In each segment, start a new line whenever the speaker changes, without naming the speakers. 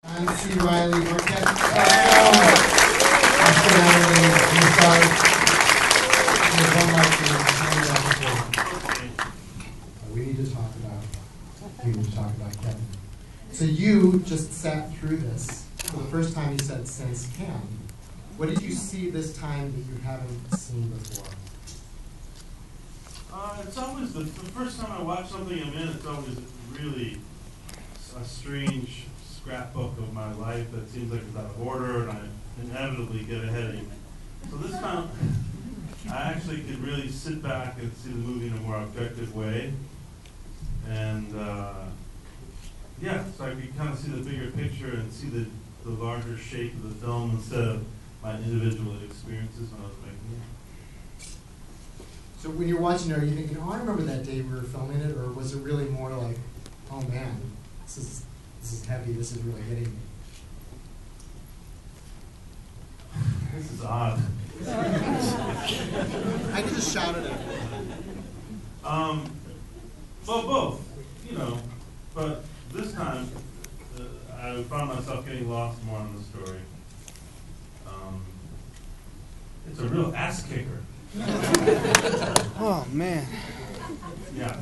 I'm C. Reilly. We're catching up. We need to talk about Kevin. So you just sat through this for the first time. You said since Cam. What did you see this time that you haven't seen before?
It's always the first time I watch something I'm in. It's always really a strange scrapbook of my life that seems like it's out of order, and I inevitably get a headache. So this time, I actually could really sit back and see the movie in a more objective way, and yeah, so I could kind of see the bigger picture and see the larger shape of the film instead of my individual experiences when I was making it.
So when you're watching it, are you thinking, oh, I remember that day we were filming it, or was it really more like, oh man, this is heavy, this is really hitting me?
This is odd.
I can just shout it out.
Well, both, but this time I found myself getting lost more in the story. It's a real ass kicker.
Oh, man.
Yeah.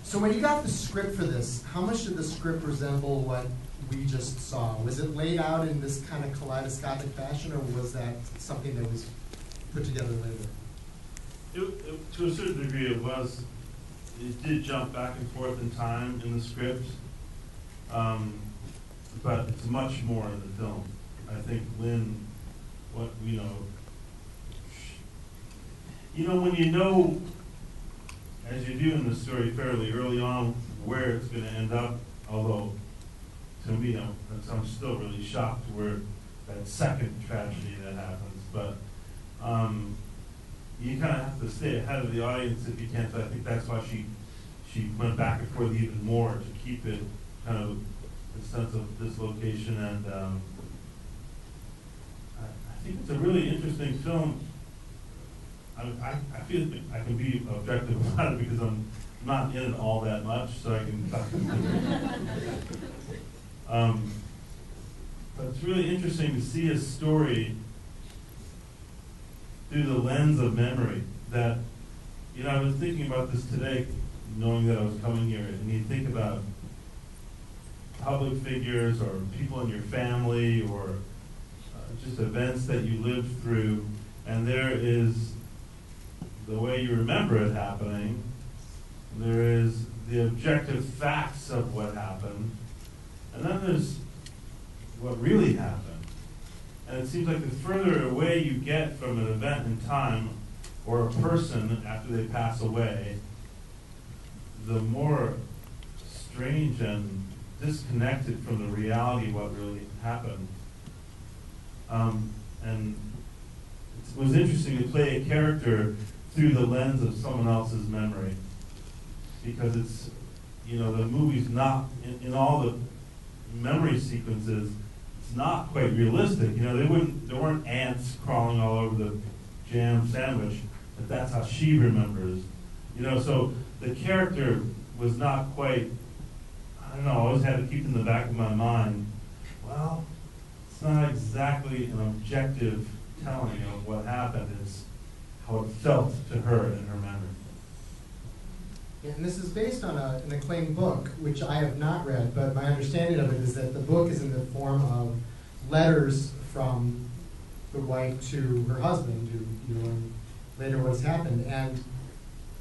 So when you got the script for this, how much did the script resemble what we just saw? Was it laid out in this kind of kaleidoscopic fashion, or was that something that was put together later?
To a certain degree it was. It did jump back and forth in time in the script, but it's much more in the film. I think Lynn, when you know, as you do in the story fairly early on, where it's going to end up, although to me, I'm still really shocked where that second tragedy that happens, but you kind of have to stay ahead of the audience if you can, so I think that's why she went back and forth even more to keep it kind of a sense of dislocation, and I think it's a really interesting film. I feel like I can be objective about it because I'm not in it all that much, so I can talk but it's really interesting to see a story through the lens of memory. That, I was thinking about this today, knowing that I was coming here, and you think about public figures or people in your family or just events that you lived through, and there is the way you remember it happening, there is the objective facts of what happened, and then there's what really happened. And it seems like the further away you get from an event in time or a person after they pass away, the more strange and disconnected from the reality of what really happened. And it was interesting to play a character through the lens of someone else's memory, because it's, the movie's not, in all the memory sequences, it's not quite realistic. There weren't ants crawling all over the jam sandwich, but that's how she remembers. So the character was not quite, I always had to keep in the back of my mind, well, it's not exactly an objective telling of what happened, it's how it felt to her in her memory.
And this is based on an acclaimed book, which I have not read, but my understanding of it is that the book is in the form of letters from the wife to her husband, who learn later what's happened. And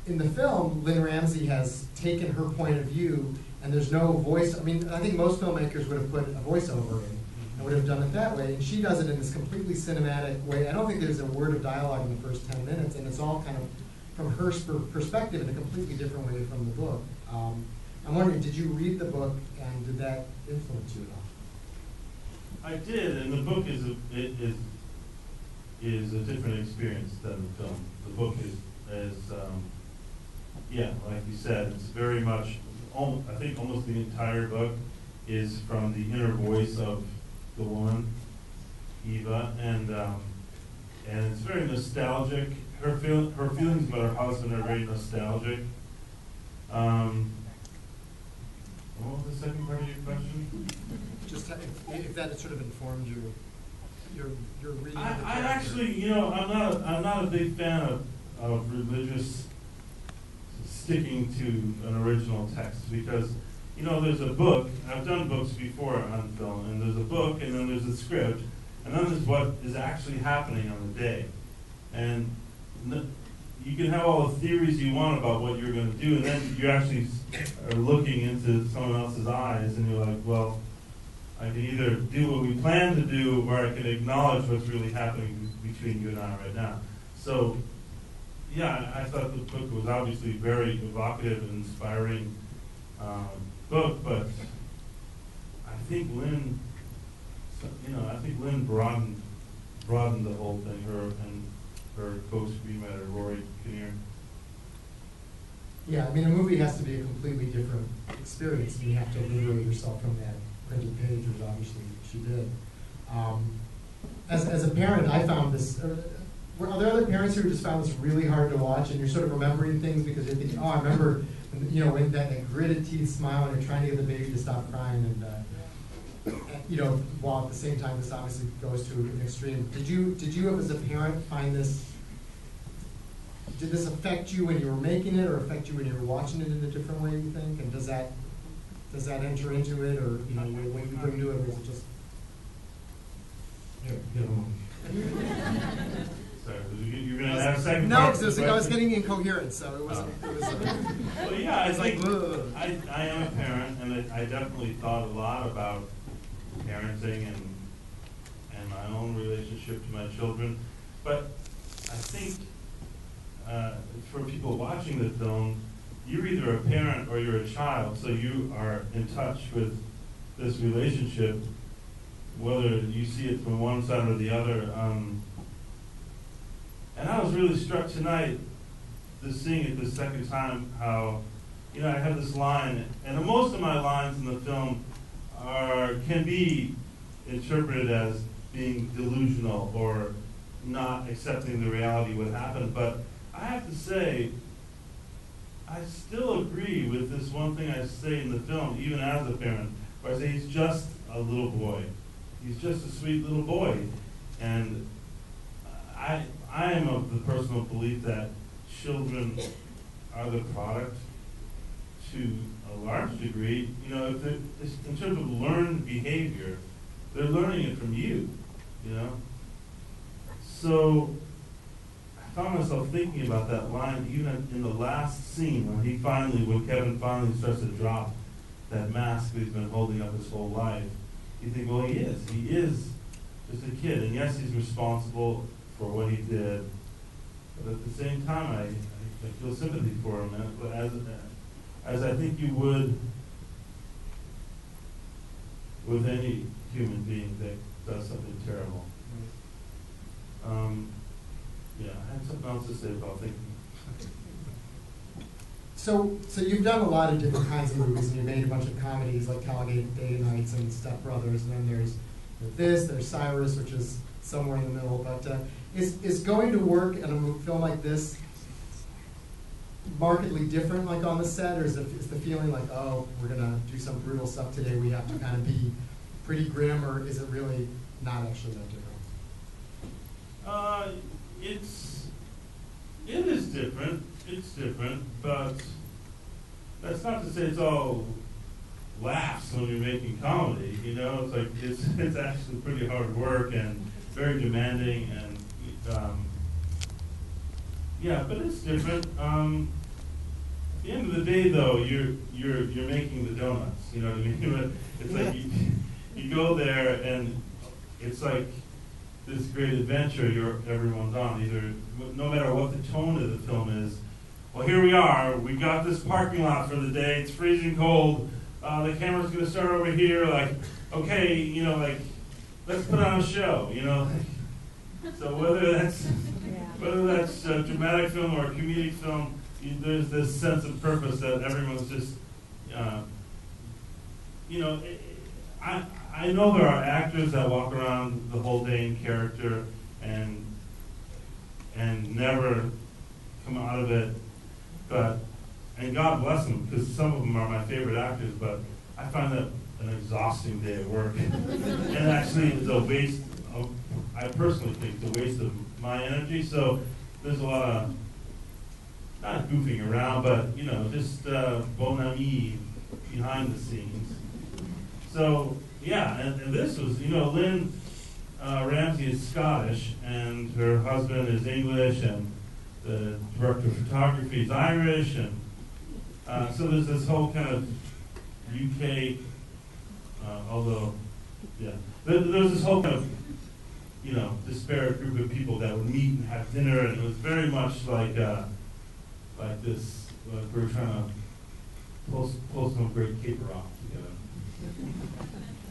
in the film, Lynn Ramsey has taken her point of view, and there's no voice. I think most filmmakers would have put a voiceover in and would have done it that way, and she does it in this completely cinematic way. I don't think there's a word of dialogue in the first 10 minutes, and it's all kind of from her perspective in a completely different way from the book. I'm wondering, did you read the book, and did that influence you at all?
I did, and the book is a different experience than the film. The book is like you said, it's very much, I think almost the entire book is from the inner voice of the woman, Eva, and it's very nostalgic. Her feelings about her husband are very nostalgic. What was was the second part of your question?
Just if that had sort of informed your reading of the
I
character.
actually, I'm not a big fan of religious sticking to an original text because, there's a book. I've done books before on film, and there's a book, and then there's a script, and then there's what is actually happening on the day. And you can have all the theories you want about what you're going to do, and then you actually are looking into someone else's eyes, and you're like, well, I can either do what we plan to do, or I can acknowledge what's really happening between you and I right now. So, yeah, I thought the book was obviously very evocative and inspiring book, but I think Lynn, broadened the whole thing. Her co-screenwriter Rory Kinnear.
Yeah, I mean, a movie has to be a completely different experience. You have to liberate yourself from that printed page, which obviously she did. As a parent, I found this. Are there other parents who just found this really hard to watch, and you're sort of remembering things because you're thinking, oh, I remember, when that gritted teeth smile, and you're trying to get the baby to stop crying, and while at the same time, this obviously goes to an extreme. Did you as a parent find this? Did this affect you when you were making it, or affect you when you were watching it in a different way, you think? And does that enter into it, or when you bring to it, or is it just
Sorry, you're going to have a second
no,
part?
because I was getting incoherent, so it was.
Well, yeah, I think I am a parent, and I definitely thought a lot about parenting and my own relationship to my children. But I think for people watching the film, you're either a parent or you're a child, so you are in touch with this relationship, whether you see it from one side or the other. And I was really struck tonight, just seeing it the second time, how, I have this line, and most of my lines in the film can be interpreted as being delusional or not accepting the reality of what happened, but I have to say, I still agree with this one thing I say in the film, even as a parent, where I say he's just a little boy. He's just a sweet little boy. And I am of the personal belief that children are the product, to a large degree, if in terms of learned behavior, they're learning it from you, So I found myself thinking about that line even in the last scene when Kevin finally starts to drop that mask that he's been holding up his whole life. You think, well, he is just a kid, and yes, he's responsible for what he did, but at the same time, I feel sympathy for him, as I think you would with any human being that does something terrible. Yeah, I had something else to say about thinking.
So you've done a lot of different kinds of movies, and you made a bunch of comedies like Talladega Nights and Step Brothers, and then there's Cyrus, which is somewhere in the middle. But is going to work in a film like this markedly different, like on the set, or is the feeling like, oh, we're gonna do some brutal stuff today, we have to kind of be pretty grim, or is it really not actually that different?
It is different. It's different, but that's not to say it's all laughs when you're making comedy. It's like it's actually pretty hard work and very demanding, and yeah, but it's different. At the end of the day, though, you're making the donuts. You know what I mean? It's like you go there, and it's like this great adventure everyone's on. Either no matter what the tone of the film is. Well, here we are. We got this parking lot for the day. It's freezing cold. The camera's going to start over here. Like, okay, let's put on a show. So whether that's a dramatic film or a comedic film, there's this sense of purpose that everyone's just, I know there are actors that walk around the whole day in character and never come out of it, and God bless them, because some of them are my favorite actors, but I find that an exhausting day at work. And actually, it's a waste of, I personally think it's a waste of my energy. So there's a lot of, not goofing around, but, you know, just bon ami behind the scenes. So, yeah, and this was, you know, Lynn Ramsey is Scottish, and her husband is English, and the director of photography is Irish, and so there's this whole kind of UK, although, yeah, there's this whole kind of, you know, disparate group of people that would meet and have dinner, and it was very much like this, like we were trying to pull some great caper off together.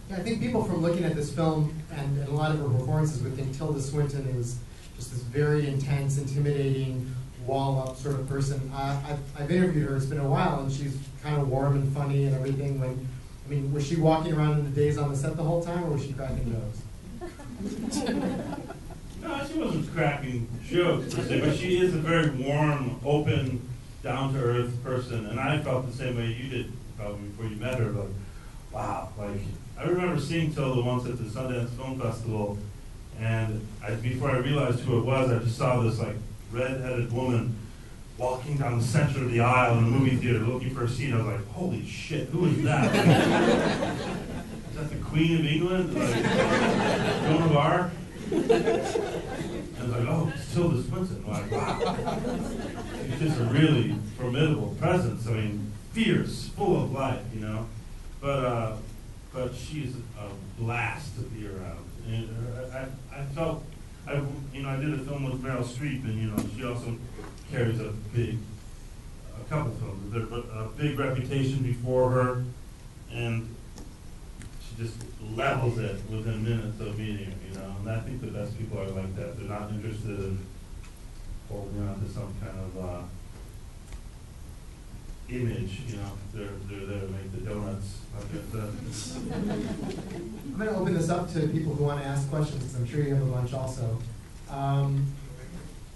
Yeah, I think people from looking at this film and a lot of her performances would think Tilda Swinton is just this very intense, intimidating, wall-up sort of person. I've interviewed her, it's been a while, and she's kind of warm and funny and everything. I mean, was she walking around in the days on the set the whole time, or was she cracking jokes?
No, she wasn't cracking jokes per se, but she is a very warm, open, down-to-earth person, and I felt the same way you did probably before you met her. Like, wow, like I remember seeing Tilda once at the Sundance Film Festival, and before I realized who it was, I just saw this like red-headed woman walking down the center of the aisle in a movie theater looking for a seat. I was like, holy shit, who is that? Is that the Queen of England? Like, Joan of Arc? I was like, oh, it's Tilda Swinton. I'm like, wow. She's just a really formidable presence. I mean, fierce, full of life, you know. But she's a blast to be around. And I felt, I did a film with Meryl Streep, and you know, she also carries a couple films, a big reputation before her, and she just levels it within minutes of meeting her, you know. And I think the best people are like that. They're not interested in holding on to some kind of image, you know. They're there to make the donuts.
I'm going to open this up to people who want to ask questions, because I'm sure you have a bunch also. All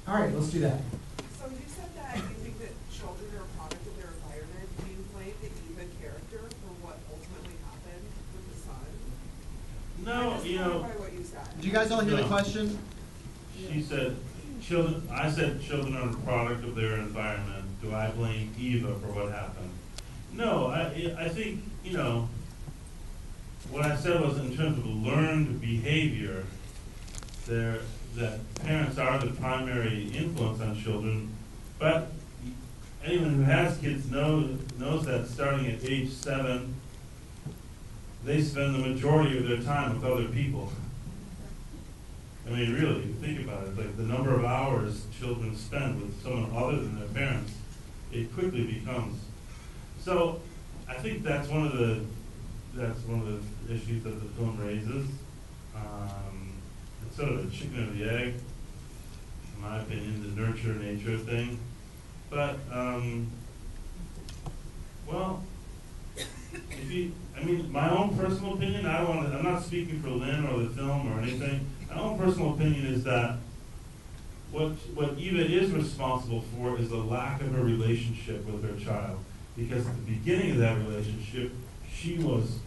right, let's do that.
So you said that you think that children are a product of their environment. Do you blame the Eva character for what ultimately happened with the son?
No, you know.
What you said.
Did you guys all hear the question?
She said, children. I said children are a product of their environment. Do I blame Eva for what happened? No, I think, you know, what I said was in terms of learned behavior, that parents are the primary influence on children, but anyone who has kids knows that starting at age 7, they spend the majority of their time with other people. I mean, really, think about it, like the number of hours children spend with someone other than their parents, it quickly becomes. So I think that's one of the issues that the film raises. It's sort of a chicken or the egg, in my opinion, the nurture nature thing. But well, my own personal opinion. I'm not speaking for Lynn or the film or anything. My own personal opinion is that what Eva is responsible for is the lack of a relationship with her child. Because at the beginning of that relationship, she was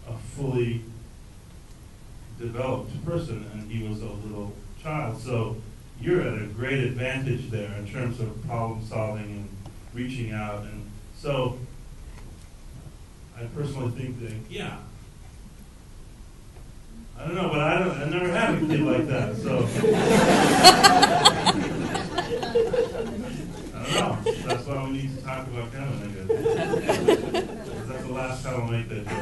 a fully developed person and he was a little child. So you're at a great advantage there in terms of problem solving and reaching out. And so I personally think that, yeah, I don't know, but I never had a kid like that, so. I don't know. That's why we need to talk about Kevin, I guess. That's the last time I'll make that joke.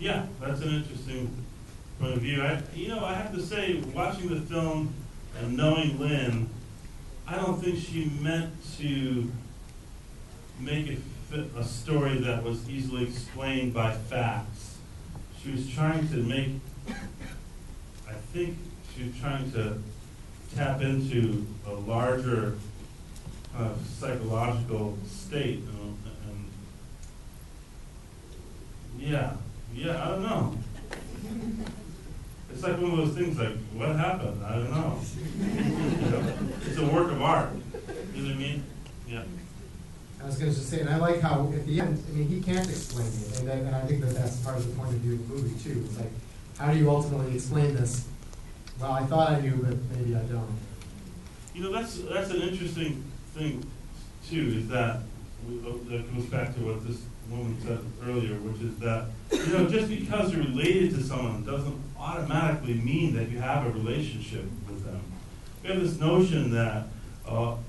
Yeah, that's an interesting point of view. I have to say, watching the film and knowing Lynn, I don't think she meant to make it fit a story that was easily explained by facts. She was trying to make, I think she was trying to tap into a larger psychological state. And yeah, I don't know. It's like one of those things like, what happened? I don't know. It's a work of art. You know what I mean? Yeah.
I was going to just say, and I like how at the end, I mean, he can't explain it, and I think that that's part of the point of view of the movie too. It's like, how do you ultimately explain this? Well, I thought I knew, but maybe I don't.
You know, that's an interesting thing too. Is that that goes back to what this woman said earlier, which is that, you know, just because you're related to someone doesn't automatically mean that you have a relationship with them. We have this notion that,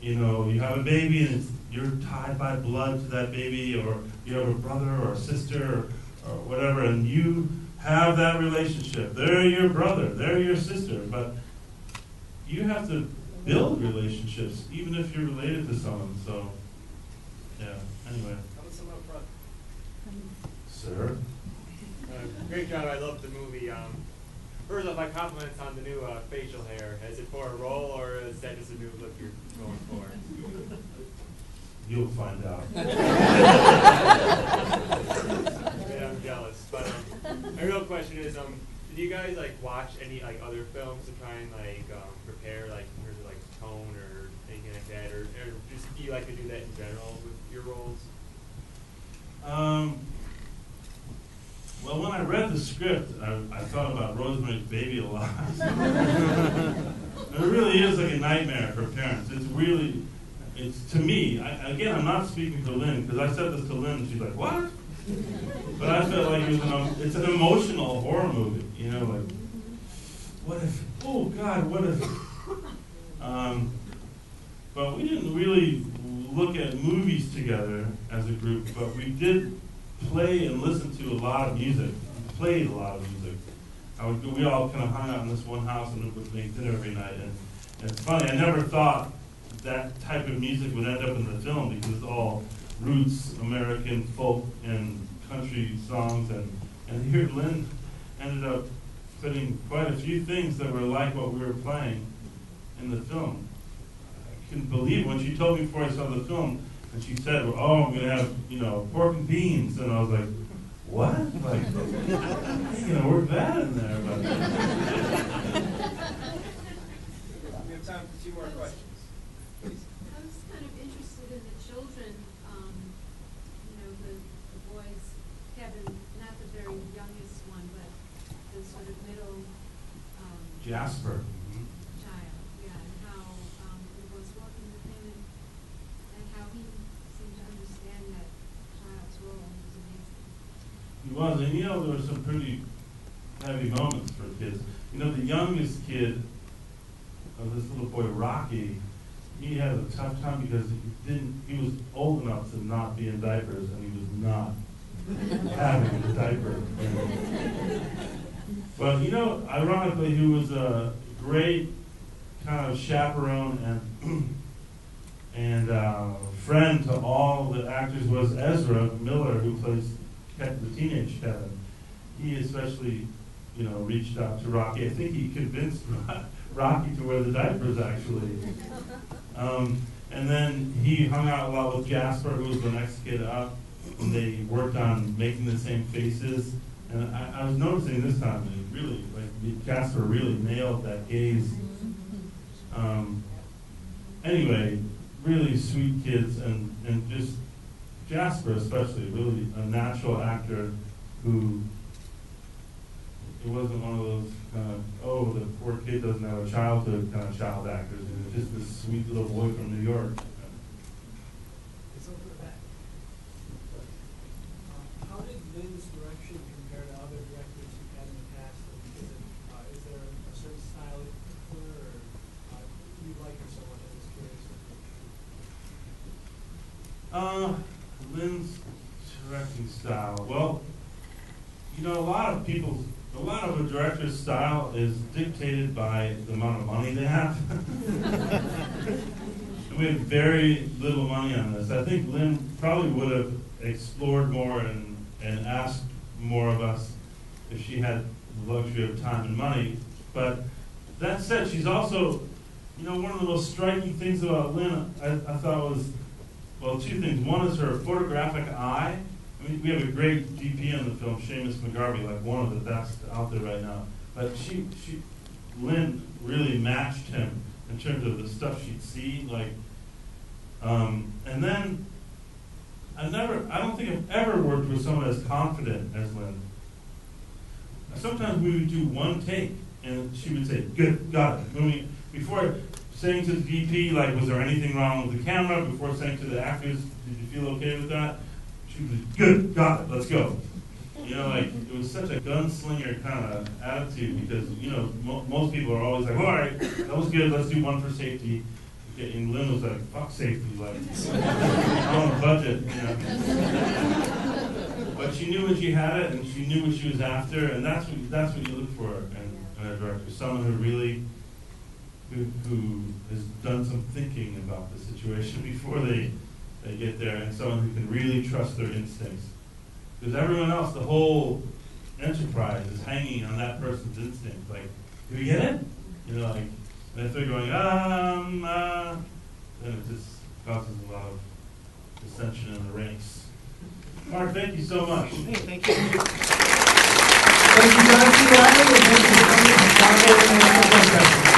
you know, you have a baby and you're tied by blood to that baby, or you have a brother or a sister or whatever, and you have that relationship. They're your brother, they're your sister, but you have to build relationships even if you're related to someone. So, yeah, anyway. Sir?
Great job. I loved the movie. First off, my compliments on the new facial hair. Is it for a role, or is that just a new look you're going for?
You'll find out.
Yeah, I'm jealous. But my real question is, did you guys like watch any like other films to try and like prepare like in terms of like tone or anything like that, or just do you like to do that in general with your roles?
Well, when I read the script, I thought about Rosemary's Baby a lot. It really is like a nightmare for parents. It's to me, again, I'm not speaking to Lynn, because I said this to Lynn, and she's like, what? But I felt like it's an emotional horror movie, you know, like, what if, oh God, what if? But we didn't really look at movies together as a group, but we did play and listen to a lot of music. We played a lot of music. We all kind of hung out in this one house and would make dinner every night. And it's funny, I never thought that type of music would end up in the film, because it's all roots, American folk and country songs. And here Lynn ended up putting quite a few things that were like what we were playing in the film. I couldn't believe it when she told me before I saw the film. And she said, well, oh, I'm going to have, you know, pork and beans. And I was like, what? Like, I'm going to work that in there. But
we have time for 2 more questions. Please.
I was kind of interested in the children, you know, the boys, Kevin, not the very youngest one, but the sort of middle
Jasper.
child, yeah, and how it was working with him and how he seemed to understand that child's role was amazing.
He was, and you know, there were some pretty heavy moments for kids. You know, the youngest kid of this little boy, Rocky, he had a tough time because he was old enough to not be in diapers, and he was not having a diaper. But you know, ironically, he was a great kind of chaperone and friend to all the actors. Was Ezra Miller, who plays the teenage Kevin. He especially, you know, reached out to Rocky. I think he convinced Rocky to wear the diapers, actually. And then he hung out a lot with Jasper, who was the next kid up, and they worked on making the same faces. And I was noticing this time, that really, like, Jasper really nailed that gaze. Anyway, really sweet kids, and just Jasper especially, really a natural actor who, it wasn't one of those kind of, oh, the poor kid doesn't have a childhood kind of child actors. He was just this sweet little boy from New York.
It's over the back. How did Lynn's direction compare to other directors you've had in the past? Is there a certain style that you prefer, or you like her so much? I was curious.
Lynn's directing style. Well, you know, a lot of a director's style is dictated by the amount of money they have. And we had very little money on this. I think Lynn probably would have explored more and asked more of us if she had the luxury of time and money. But that said, she's also, you know, one of the most striking things about Lynn, I thought was, well, two things. One is her photographic eye. I mean, we have a great DP in the film, Seamus McGarvey, like one of the best out there right now. But Lynn really matched him in terms of the stuff she'd see, like, and then I don't think I've ever worked with someone as confident as Lynn. Sometimes we would do one take, and she would say, "Good, got it." Before saying to the DP, like, was there anything wrong with the camera? Before saying to the actors, did you feel okay with that? She was, "Good, got it, let's go." You know, like, it was such a gunslinger kind of attitude because, you know, most people are always like, "All right, that was good, let's do one for safety." And Lynn was like, "Fuck safety, like, I'm on a budget," you know. But she knew when she had it, and she knew what she was after, and that's what you look for in a director, someone who really, who has done some thinking about the situation before they get there, and someone who can really trust their instincts. Because everyone else, the whole enterprise is hanging on that person's instinct. Like, do we get it? You know, like, and if they're going, then it just causes a lot of dissension in the ranks. Mark, thank you so much.
Hey, thank you.
Thank you, John C. Reilly, and thank you for coming to Chicago International Film Festival.